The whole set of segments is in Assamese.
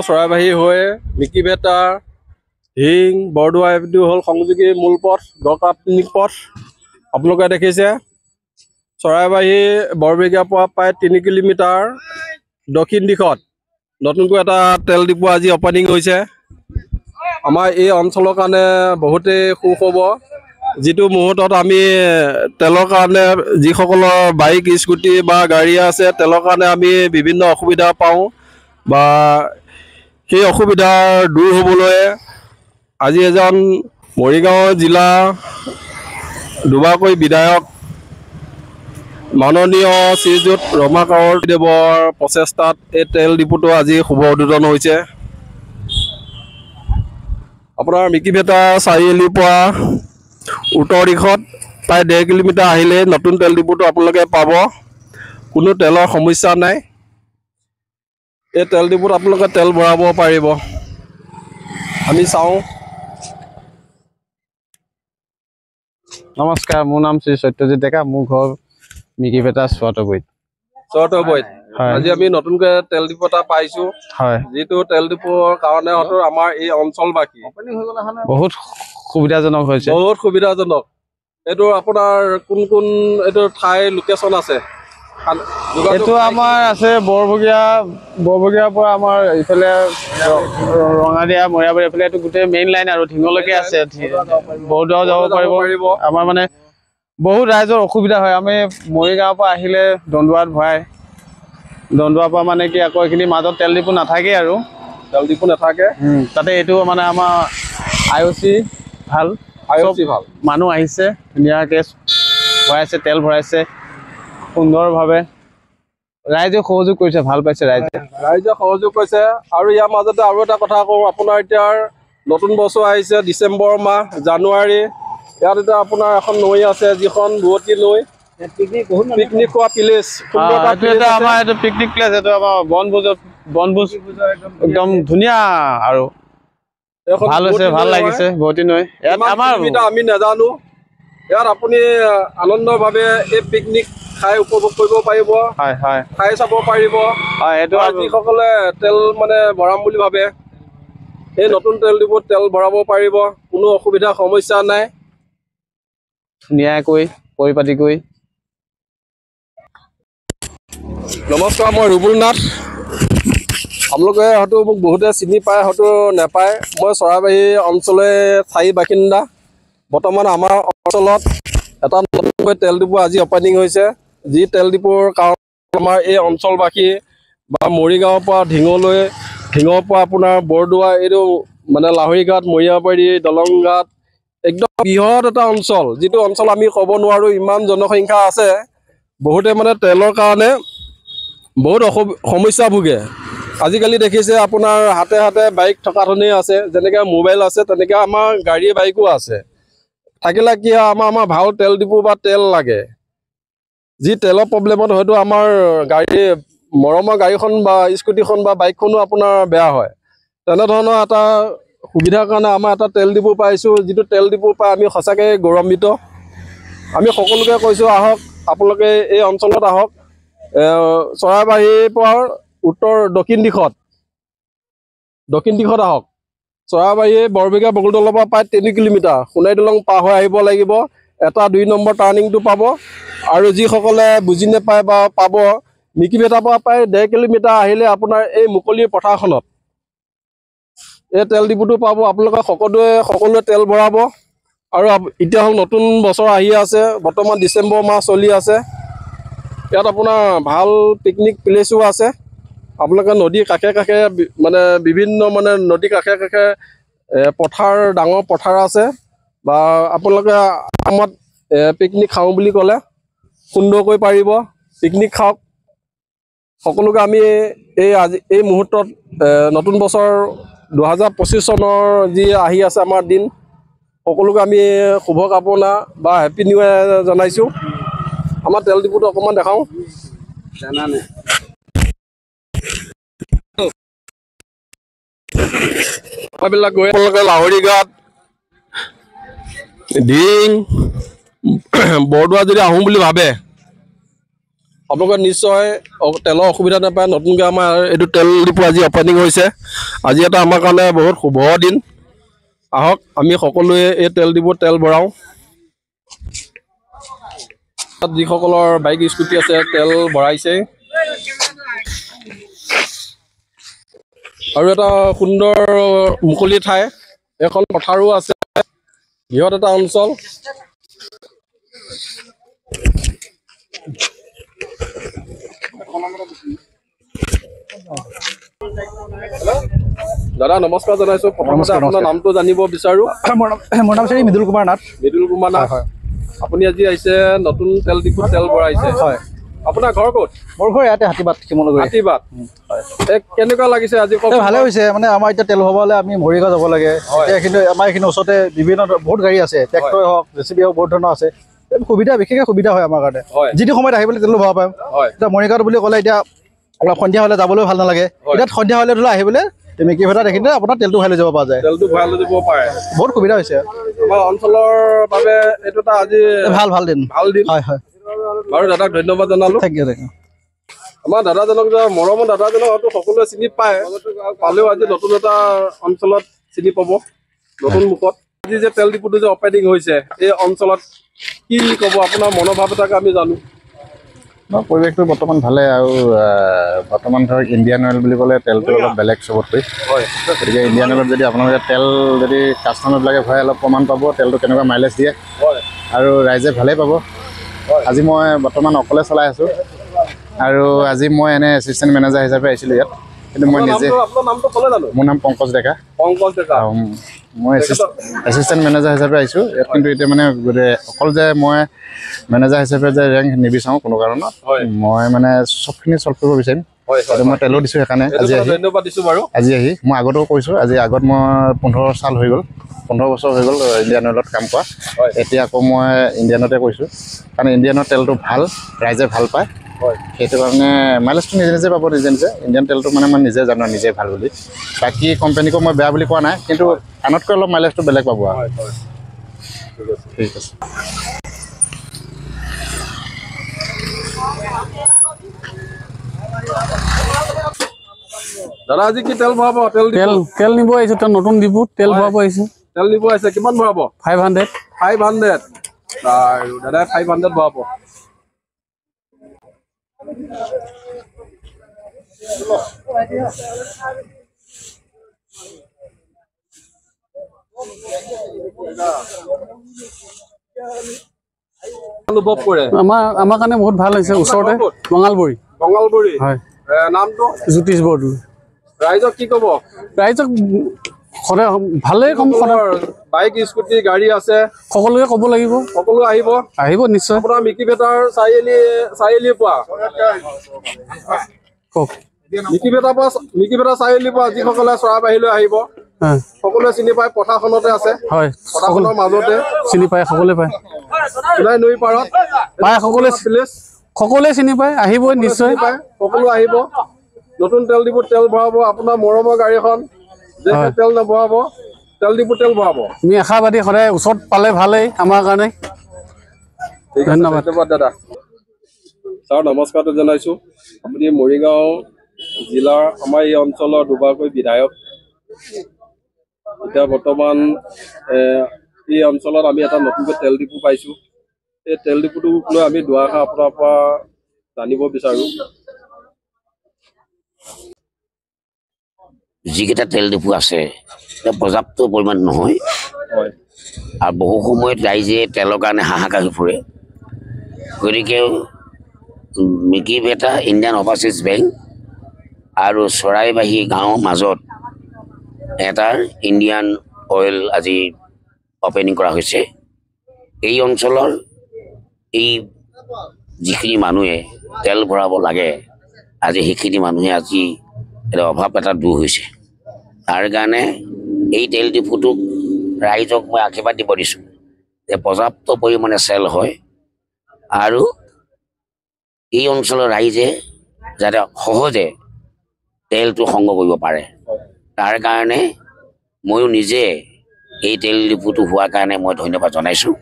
চৰাইবাহী হৈ মিকিভেটা হিং বৰদোৱা এইটো হ'ল সংযোগী মূল পথ দৰকাৰ পিকনিক পথ। আপোনালোকে দেখিছে চৰাইবাহী বৰবেগীয়াৰ পৰা প্ৰায় 3 কিলোমিটাৰ দক্ষিণ দিশত নতুনকৈ এটা তেল ডিপু আজি অপেনিং হৈছে। আমাৰ এই অঞ্চলৰ কাৰণে বহুতেই সুখবৰ, যিটো মুহূৰ্তত আমি তেলৰ কাৰণে যিসকলৰ বাইক স্কুটি বা গাড়ী আছে তেলৰ কাৰণে আমি বিভিন্ন অসুবিধা পাওঁ বা সেই অসুবিধা দূৰ হ'বলৈ আজি এজন মৰিগাঁও জিলা দুবাৰকৈ বিধায়ক মাননীয় শ্ৰীযুত ৰমাকান্ত দেৱৰ প্ৰচেষ্টাত এই তেল ডিপুটো আজি শুভ উদ্বোধন হৈছে। আপোনাৰ মিকিভেটা চাৰিআলিৰ পৰা উত্তৰ দিশত প্ৰায় 1.5 কিলোমিটাৰ আহিলে নতুন তেল ডিপুটো আপোনালোকে পাব। কোনো তেলৰ সমস্যা নাই। এই তেল ডিপুত আপোনালোকে তেল ভৰাব পাৰিব। আমি চাওঁ। নমস্কাৰ, মোৰ নাম শ্ৰী সত্যজিৎ ডেকা, মোৰ ঘৰ মিকিভেটা চুৱাটবৈত। আজি আমি নতুনকৈ তেল ডিপু এটা পাইছো, যিটো তেল ডিপুৰ কাৰণে আমাৰ এই অঞ্চলবাসী বহুত সুবিধাজনক হৈছে। বহুত সুবিধাজনক। এইটো আপোনাৰ কোন কোন এইটো ঠাই লোকেশ্যন আছে? এইটো আমাৰ আছে বৰবগীয়াৰ পৰা আমাৰ ইফালে ৰঙাদিয়া মৰিয়াবাৰী এইফালে এইটো গোটেই মেইন লাইন আৰু ঢিঙলৈকে আছে। বৰদোৱাও যাব পাৰিব। আমাৰ মানে বহুত ৰাইজৰ অসুবিধা হয়। আমি মৰিগাঁৱৰ পৰা আহিলে দন্দুৱাত ভৰাই, দন্দুৱাৰ পৰা মানে কি আকৌ এইখিনি মাজত তেল ডিপু নাথাকে আৰু তেল ডিপু নাথাকে। তাতে এইটো মানে আমাৰ IOC ভাল মানুহ আহিছে, ধুনীয়াকৈ ভৰাইছে, তেল ভৰাইছে সুন্দৰভাৱে। ৰাইজে সহযোগ কৰিছে, ভাল পাইছে ৰাইজে সহযোগ কৰিছে। আৰু ইয়াৰ মাজতে আৰু এটা কথা কওঁ, আপোনাৰ এতিয়া নতুন বছৰ আহিছে, ডিচেম্বৰ মাহ, জানুৱাৰী। ইয়াত এতিয়া আপোনাৰ এখন নৈ আছে, যিখন বুৱতী নৈ, পিকনিক খোৱা প্লেচ। আমাৰ এইটো পিকনিক প্লেচ। এইটো আমাৰ বনভোজ একদম ধুনীয়া আৰু ভাল হৈছে, ভাল লাগিছে। বুৱতী নৈ ইয়াত আমাৰ আমি নাজানো। ইয়াত আপুনি আনন্দভাৱে এই পিকনিক খাই উপভোগ কৰিব পাৰিব, খাই চাব পাৰিব। যিসকলে তেল মানে ভৰাম বুলি ভাবে এই নতুন তেল ডিপুত তেল ভৰাব পাৰিব, কোনো অসুবিধা সমস্যা নাই। ধুনীয়াকৈ পৰিপাটি কৰি। নমস্কাৰ, মই ৰুবুল নাথ। আপোনালোকে হয়তো মোক বহুতে চিনি পায়, হয়তো নাপায়। মই চৰাইবাহী অঞ্চলৰ স্থায়ী বাসিন্দা। বৰ্তমান আমাৰ অঞ্চলত এটা নতুনকৈ তেল ডিপু আজি অপেনিং হৈছে, যি তেল ডিপুৰ কাৰণে আমাৰ এই অঞ্চলবাসী বা মৰিগাঁৱৰ পৰা ঢিঙৰ পৰা আপোনাৰ বৰদোৱা, এইটো মানে লাহৰীঘাট, মৰিয়াবাৰী, দলংঘাট, একদম বৃহৎ এটা অঞ্চল, যিটো অঞ্চল আমি ক'ব নোৱাৰোঁ ইমান জনসংখ্যা আছে। বহুতে মানে তেলৰ কাৰণে বহুত সমস্যা ভোগে। আজিকালি দেখিছে আপোনাৰ হাতে হাতে বাইক থকা ধৰণেই আছে, যেনেকৈ মোবাইল আছে তেনেকৈ আমাৰ গাড়ী বাইকো আছে। থাকিলে কি হয়, আমাৰ ভাল তেল ডিপু বা তেল লাগে। যি তেলৰ প্ৰব্লেমত হয়তো আমাৰ মৰমৰ গাড়ীখন বা স্কুটিখন বা বাইকখনো আপোনাৰ বেয়া হয়। তেনেধৰণৰ এটা সুবিধাৰ কাৰণে আমাৰ এটা তেল ডিপু পাইছোঁ, যিটো তেল ডিপু পাই আমি সঁচাকৈ গৌৰৱান্বিত। আমি সকলোকে কৈছোঁ, আহক আপোনালোকে এই অঞ্চলত আহক। চৰাইবাহীৰ পৰা দক্ষিণ দিশত আহক। চৰাইবাহী বৰবেগীয়া বকুলতলৰ পৰা প্ৰায় 3 কিলোমিটাৰ সোণাৰী দলং পাৰ হৈ আহিব লাগিব। এটা 2 নম্বৰ টাৰ্ণিংটো পাব। আৰু যিসকলে বুজি নাপায় বা পাব, মিকিভেটাৰ পৰা প্ৰায় 1.5 কিলোমিটাৰ আহিলে আপোনাৰ এই মুকলিৰ পথাৰখনত এই তেল ডিপুটো পাব। আপোনালোকে সকলোৱে তেল ভৰাব। আৰু এতিয়া হ'ল নতুন বছৰ আহি আছে, বৰ্তমান ডিচেম্বৰ মাহ চলি আছে। ইয়াত আপোনাৰ ভাল পিকনিক প্লেচো আছে। আপোনালোকে নদীৰ কাষে কাষে মানে বিভিন্ন মানে নদীৰ কাষে কাষে পথাৰ, ডাঙৰ পথাৰ আছে, বা আপোনালোকে আৰামত পিকনিক খাওঁ বুলি ক'লে সুন্দৰকৈ পাৰিব। পিকনিক খাওক। সকলোকে আমি এই মুহূৰ্তত নতুন বছৰ 2025 চনৰ যি আহি আছে আমাৰ দিন, সকলোকে আমি শুভকামনা বা হেপ্পী নিউ ইয়েৰ জনাইছোঁ। আমাৰ তেল ডিপুটো অকণমান দেখাওঁ। এইবিলাক গৈ আপোনালোকে লাহৰীঘাট, ঢিং, বৰদোৱা যদি আহোঁ বুলি ভাবে, আপোনালোকে নিশ্চয় তেলৰ অসুবিধা নাপায়। নতুনকৈ আমাৰ এইটো তেল ডিপু আজি অপেনিং হৈছে। আজি এটা আমাৰ কাৰণে বহুত শুভ দিন। আহক আমি সকলোৱে এই তেল ডিপুত তেল ভৰাওঁ। তাত যিসকলৰ বাইক স্কুটি আছে তেল ভৰাইছে। আৰু এটা সুন্দৰ মুকলি ঠাই, এখন পথাৰো আছে, বৃহৎ এটা অঞ্চল। দাদা নমস্কাৰ জনাইছো। প্ৰথমতে আপোনাৰ নামটো জানিব বিচাৰো। মোৰ নাম শ্ৰী মৃদুল কুমাৰ নাথ। মৃদুল কুমাৰ নাথ, আপুনি আজি আহিছে নতুন তেল ডিপুত তেল ভৰাইছে। হয়, আপোনাৰ ঘৰ ক'ত? মোৰ ঘৰ ইয়াতে হাতীবাট, শিমলুগুৰি। হাতীবাট। কেনেকুৱা লাগিছে আজি? ভালে হৈছে। মানে আমাৰ এতিয়া তেল ভৰাবলৈ আমি মৰিগাঁও যাব লাগে। কিন্তু আমাৰ এইখিনি ওচৰতে বিভিন্ন বহুত গাড়ী আছে, ট্ৰেক্টৰে হওক, জেচিবি হওক, বহুত ধৰণৰ আছে। সুবিধা, বিশেষকৈ সুবিধা হয় আমাৰ কাৰণে। যিটো সময়ত আহিবলৈ তেল ভৰাব পাৰিম। এতিয়া মৰিগাঁৱত বুলি ক'লে এতিয়া অলপ সন্ধিয়া হ'লে যাবলৈ ভাল নালাগে। এতিয়া সন্ধিয়া হ'লে ধৰি লওক আহিবলৈ মেকি ভেটা দেখিলে আপোনাৰ তেলটো ভৰাই লৈ যাব পৰা যায়। তেলটো ভৰাই লৈ যাব পাৰে, বহুত সুবিধা হৈছে আমাৰ অঞ্চলৰ বাবে। এইটো এটা আজি ভাল দিন। হয় হয়, বাৰু দাদাক ধন্যবাদ জনালো। Thank you, thank you. আমাৰ দাদাজনক, মৰমৰ দাদাজনক হয়তো সকলোৱে চিনি পায়, পালেও আজি নতুন এটা অঞ্চলত চিনি পাব, নতুন মুখত। আজি যে তেল ডিপুটো যে অপেনিং হৈছে এই অঞ্চলত, কি ক'ব? আপোনাৰ মনোভাৱ এটাকে আমি জানো। পৰিৱেশটো বৰ্তমান ভালে। আৰু বৰ্তমান ধৰক ইণ্ডিয়ান অইল বুলি ক'লে তেলটো অলপ বেলেগ চবতকৈ। গতিকে ইণ্ডিয়ান অইলত যদি আপোনালোকে তেল যদি কাষ্টমাৰবিলাকে ভৰাই অলপ প্ৰমাণ পাব তেলটো কেনেকুৱা মাইলেজ দিয়ে, আৰু ৰাইজে ভালেই পাব। আজি মই বৰ্তমান অকলে চলাই আছোঁ, আৰু আজি মই এনে এছিষ্টেণ্ট মেনেজাৰ হিচাপে আহিছিলোঁ ইয়াত। কিন্তু মই নিজে, মোৰ নাম পংকজ ডেকা। মই এছিষ্টেণ্ট মেনেজাৰ হিচাপে আহিছোঁ ইয়াত। কিন্তু এতিয়া মানে অকল যে মই মেনেজাৰ হিচাপে যে ৰেংক নিবিচাৰোঁ কোনো কাৰণত, মই মানে চবখিনি চল্ভ কৰিব বিচাৰিম। মই তেলো দিছোঁ সেইকাৰণে আজি আহি মই আগতেও কৈছোঁ। আগত মই 15 চাল হৈ গ'ল, 15 বছৰ হৈ গ'ল ইণ্ডিয়ান অইলত কাম কৰা। এতিয়া আকৌ মই ইণ্ডিয়ানতে কৈছোঁ, কাৰণ ইণ্ডিয়ানৰ তেলটো ভাল, ৰাইজে ভাল পায়। সেইটো কাৰণে মাইলেজটো নিজে নিজে পাব, নিজে নিজে। ইণ্ডিয়ান তেলটো মানে মই নিজে জানো নিজে ভাল বুলি। বাকী কোম্পানীকো মই বেয়া বুলি কোৱা নাই, কিন্তু আনতকৈ অলপ মাইলেজটো বেলেগ পাব আৰু। ঠিক আছে। দাদা আজি কি তেল ভৰাব? তেল নিব আহিছো, নতুন ডিপুত তেল ভৰাব আহিছো। তেল নিব আহিছে, কিমান ভৰাব? 500। 500। আৰু দাদা 500 ভৰাব। অনুভৱ কৰে আমাৰ কাৰণে বহুত ভাল হৈছে। ওচৰতে বঙালবৰী। বঙালবৰী, হয়। নামটো জ্যোতিষ বৰদলৈ। ৰাইজক কি ক'ব? ৰাইজক সদায় ভালেই কম। বাইক স্কুটি গাড়ী আছে, সকলোকে ক'ব লাগিব, সকলো আহিব নিশ্চয়। আপোনাৰ মিকি ভেটাৰ চাৰিআলি পোৱা কওক। মিকি ভেটা চাৰিআলি পোৱা যিসকলে চৰাইবাহীলৈ আহিব সকলোৱে চিনি পায়, পথাৰখনতে আছে। হয়, পথাৰখনৰ মাজতে চিনি পায়, সকলোৱে পায়। সোণাই নৈ পাৰত পায়, সকলোৱে চিনি পায়। আহিবই নিশ্চয়, সকলো আহিব। নতুন তেল ডিপুত তেল ভৰাব। আপোনাৰ মৰমৰ গাড়ীখন যে তেল নভৰাব, তেল ডিপুত তেল ভৰাব। আমি আশাবাদী, সদায় ওচৰত পালে ভালেই আমাৰ কাৰণে। ধন্যবাদ দাদা। ছাৰ নমস্কাৰটো জনাইছোঁ। আপুনি মৰিগাঁও জিলাৰ আমাৰ এই অঞ্চলৰ দুবাৰকৈ বিধায়ক। এতিয়া বৰ্তমান এই অঞ্চলত আমি এটা নতুনকৈ তেল ডিপু পাইছোঁ। এই তেল ডিপুটোক লৈ আমি দুআষাৰ আপোনাৰ পৰা জানিব বিচাৰোঁ। যিকেইটা তেল ডিপু আছে পৰ্যাপ্ত পৰিমাণ নহয়, আৰু বহু সময়ত ৰাইজে তেলৰ কাৰণে হাহাকাৰ হৈ ফুৰে। গতিকে মিকি ভেটা, ইণ্ডিয়ান অভাৰচিজ বেংক আৰু চৰাইবাহী গাঁৱৰ মাজত এটাৰ ইণ্ডিয়ান অইল আজি অপেনিং কৰা হৈছে। এই অঞ্চলৰ এই যিখিনি মানুহে তেল ভৰাব লাগে, আজি সেইখিনি মানুহে আজি এটা অভাৱ এটা দূৰ হৈছে। তাৰ কাৰণে এই তেল ডিপুটোক ৰাইজক মই আশীৰ্বাদ দিব দিছোঁ যে পৰ্যাপ্ত পৰিমাণে চেল হয়, আৰু এই অঞ্চলৰ ৰাইজে যাতে সহজে তেলটো সংগ্ৰহ কৰিব পাৰে। তাৰ কাৰণে ময়ো নিজে এই তেল ডিপুটো হোৱাৰ কাৰণে মই ধন্যবাদ জনাইছোঁ,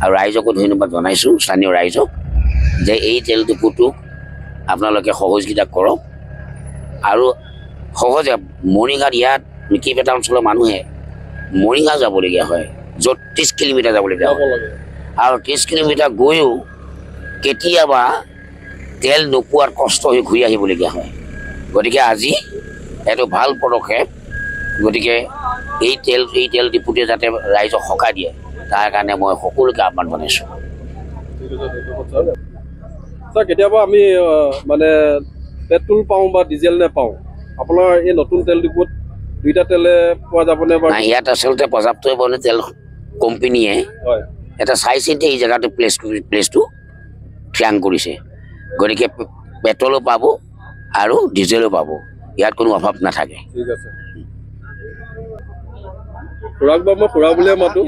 আৰু ৰাইজকো ধন্যবাদ জনাইছোঁ, স্থানীয় ৰাইজক, যে এই তেল ডিপুটোক আপোনালোকে সহযোগিতা কৰক আৰু সহজে মৰিগাঁৱত ইয়াত মিকিপেটা অঞ্চলৰ মানুহে মৰিগাঁও যাবলগীয়া হয় য'ত 30 কিলোমিটাৰ যাবলগীয়া হয় আৰু 30 কিলোমিটাৰ গৈও কেতিয়াবা তেল নোপোৱাৰ কষ্ট হৈ ঘূৰি আহিবলগীয়া হয় গতিকে আজি এইটো ভাল পদক্ষেপ গতিকে এই তেল ডিপুতে যাতে ৰাইজক সকাহ দিয়ে তাৰ কাৰণে মই সকলোকে আহ্বান জনাইছোঁ কেতিয়াবা আমি মানে পেট্ৰল পাওঁ বা ডিজেল নেপাওঁ আপোনাৰ এই নতুন তেল ডিপুত দুইটা তেলে পোৱা যাবনে বাৰু ইয়াত আচলতে পৰ্যাপ্ত পৰিমাণে তেল কোম্পানীয়ে এটা চাই চিন্তি এই জেগাটো প্লেচটো থিৰাং কৰিছে গতিকে পেট্ৰলো পাব আৰু ডিজেলো পাব ইয়াত কোনো অভাৱ নাথাকে ঠিক আছে খুৰাক বা মই খুৰা বুলিয়ে মাতো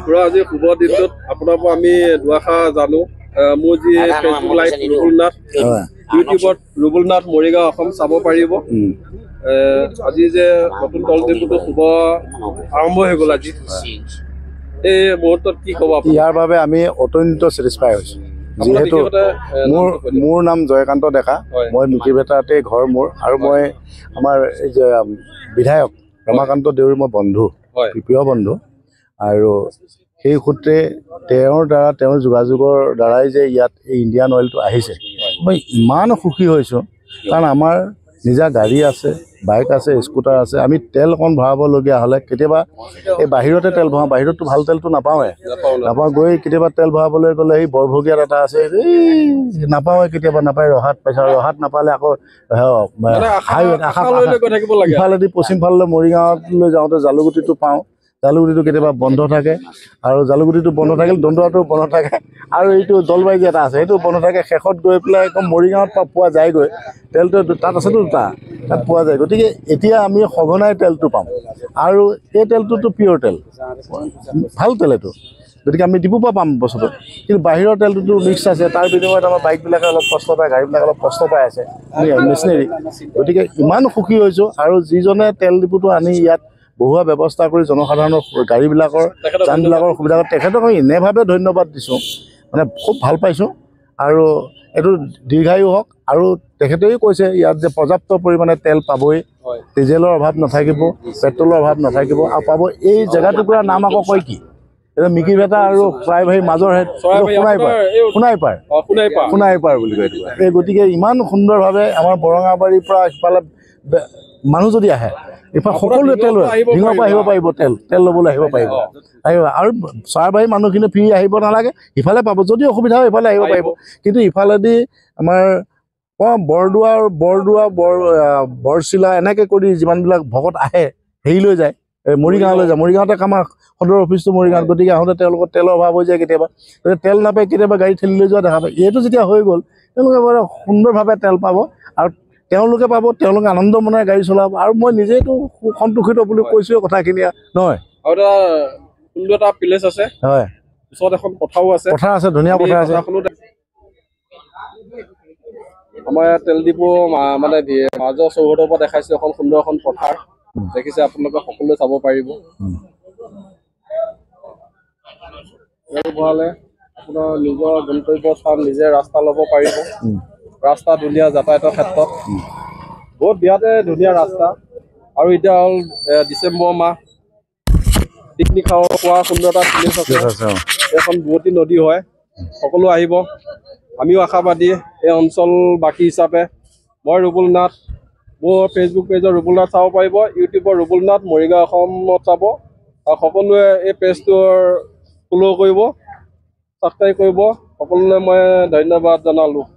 খুৰা আজি শুভ দিনটোত আপোনাৰ পৰা আমি দুআষাৰ জানো মোৰ যি ফেচবুক লাইভ ৰুবুল নাথ ইউটিউবত ৰুবুল নাথ মৰিগাঁও অসম চাব পাৰিব আজি যে নতুন তেল ডিপুটো শুভ আৰম্ভ হৈ গ'ল আজি এই মুহূৰ্তত কি ক'ব আপুনি ইয়াৰ বাবে আমি অত্যন্ত ছেটিছফাই হৈছোঁ যিহেতু মোৰ নাম জয়কান্ত ডেকা মই মিকিভেটাতে ঘৰ মোৰ আৰু মই আমাৰ এই যে বিধায়ক ৰমাকান্ত দেউৰী মই বন্ধু প্ৰিয় বন্ধু আৰু সেই সূত্ৰে তেওঁৰ যোগাযোগৰ দ্বাৰাই যে ইয়াত এই ইণ্ডিয়ান অইলটো আহিছে মই ইমান সুখী হৈছোঁ কাৰণ আমাৰ নিজা গাড়ী আছে বাইক আছে স্কুটাৰ আছে আমি তেল অকণ ভৰাবলগীয়া হ'লে কেতিয়াবা এই বাহিৰতে তেল ভৰাওঁ বাহিৰততো ভাল তেলটো নাপাওঁৱে গৈ কেতিয়াবা তেল ভৰাবলৈ গ'লে এই বৰভগীয়াত এটা আছে নাপাওঁৱে কেতিয়াবা নাপায় ৰহাত পাইছে ৰহাত নাপালে আকৌ ইফালেদি পশ্চিম ফাললৈ মৰিগাঁৱলৈ যাওঁতে জালুগুটিটো পাওঁ জালুগুটিটো কেতিয়াবা বন্ধ থাকে আৰু জালুগুটিটো বন্ধ থাকিলে দণ্ডুৱাটো বন্ধ থাকে আৰু এইটো দলবাৰী যে এটা আছে সেইটো বন্ধ থাকে শেষত গৈ পেলাই একদম মৰিগাঁৱত পোৱা যায়গৈ তেলটো তাত আছেতো দুটা তাত পোৱা যায় গতিকে এতিয়া আমি সঘনাই তেলটো পাম আৰু এই তেলটোতো পিয়'ৰ তেল ভাল তেল এইটো গতিকে আমি ডিপুৰ পৰা পাম বস্তুটো কিন্তু বাহিৰৰ তেলটোতো মিক্স আছে তাৰ বিনিময়ত আমাৰ বাইকবিলাকে অলপ কষ্ট পায় গাড়ীবিলাকে অলপ কষ্ট পাই আছে মেচিনেৰী গতিকে ইমান সুখী হৈছোঁ আৰু যিজনে তেল ডিপুটো আনি ইয়াত বহুৱা ব্যৱস্থা কৰি জনসাধাৰণৰ গাড়ীবিলাকৰ যানবিলাকৰ সুবিধা তেখেতক আমি এনেভাৱে ধন্যবাদ দিছোঁ মানে খুব ভাল পাইছোঁ আৰু এইটো দীৰ্ঘায়ু হওক আৰু তেখেতেও কৈছে ইয়াত যে পৰ্যাপ্ত পৰিমাণে তেল পাবই ডিজেলৰ অভাৱ নাথাকিব পেট্ৰলৰ অভাৱ নাথাকিব আৰু পাব এই জেগাটুকুৰাৰ নাম আকৌ কয় কি এটা মিকিভেটা আৰু চৰাইবাহীৰ মাজৰ সোণাইপাৰ বুলি কয় এই গতিকে ইমান সুন্দৰভাৱে আমাৰ বৰঙাবাৰীৰ পৰা সিফালে মানুহ যদি আহে ইফালে সকলোৱে তেল ডিঙৰ পৰা আহিব পাৰিব তেল ল'বলৈ আহিব পাৰিব আৰু চৰাইবাহীৰ মানুহখিনি ফ্ৰী আহিব নালাগে ইফালে পাব যদি অসুবিধা হয় ইফালে আহিব পাৰিব কিন্তু ইফালেদি আমাৰ বৰদোৱা বৰচিলা এনেকৈ কৰি যিমানবিলাক ভকত আহে হেৰিলৈ যায় মৰিগাঁৱলৈ যায় মৰিগাঁৱতে আমাৰ সদৰ অফিচটো মৰিগাঁৱত গতিকে আহোঁতে তেওঁলোকৰ তেলৰ অভাৱ হৈ যায় কেতিয়াবা তেল নাপায় কেতিয়াবা গাড়ী ঠেলি লৈ যোৱা দেখা পায় এইটো যেতিয়া হৈ গ'ল তেওঁলোকে বৰ সুন্দৰভাৱে তেল পাব আৰু তেওঁলোকে পাব তেওঁলোকে আনন্দ মনেৰে গাড়ী চলাব আৰু মই নিজেইতো সন্তোষিত বুলি কৈছোঁ কথাখিনি নহয় আৰু এটা সুন্দৰ এটা প্লেচ আছে হয় ওচৰত এখন পথাৰো আছে পথাৰ আছে ধুনীয়া পথাৰ আছে আমাৰ ইয়াত তেল ডিপু মানে মাজৰ চৌহদৰ পৰা দেখাইছোঁ এখন সুন্দৰ এখন পথাৰ দেখিছে আপোনালোকে সকলোৱে চাব পাৰিব ভৰালে আপোনাৰ নিজৰ গন্তব্য স্থান নিজে ৰাস্তা ল'ব পাৰিব ৰাস্তা ধুনীয়া যাতায়াতৰ ক্ষেত্ৰত বহুত বিৰাটে ধুনীয়া ৰাস্তা আৰু এতিয়া হ'ল ডিচেম্বৰ মাহ পিকনিক খাব পৰা সুন্দৰ এটা প্লেচ আছে এখন বুৱতী নদী হয় সকলো আহিব আমিও আশাবাদী এই অঞ্চলবাসী হিচাপে মই ৰুবুল নাথ মোৰ ফেচবুক পেজৰ ৰুবুল নাথ চাব পাৰিব ইউটিউবৰ ৰুবুল নাথ মৰিগাঁও অসমত চাব আৰু সকলোৱে এই পেজটোৰ ফ'ল' কৰিব ছাবস্ক্ৰাইব কৰিব সকলোলৈ মই ধন্যবাদ জনালোঁ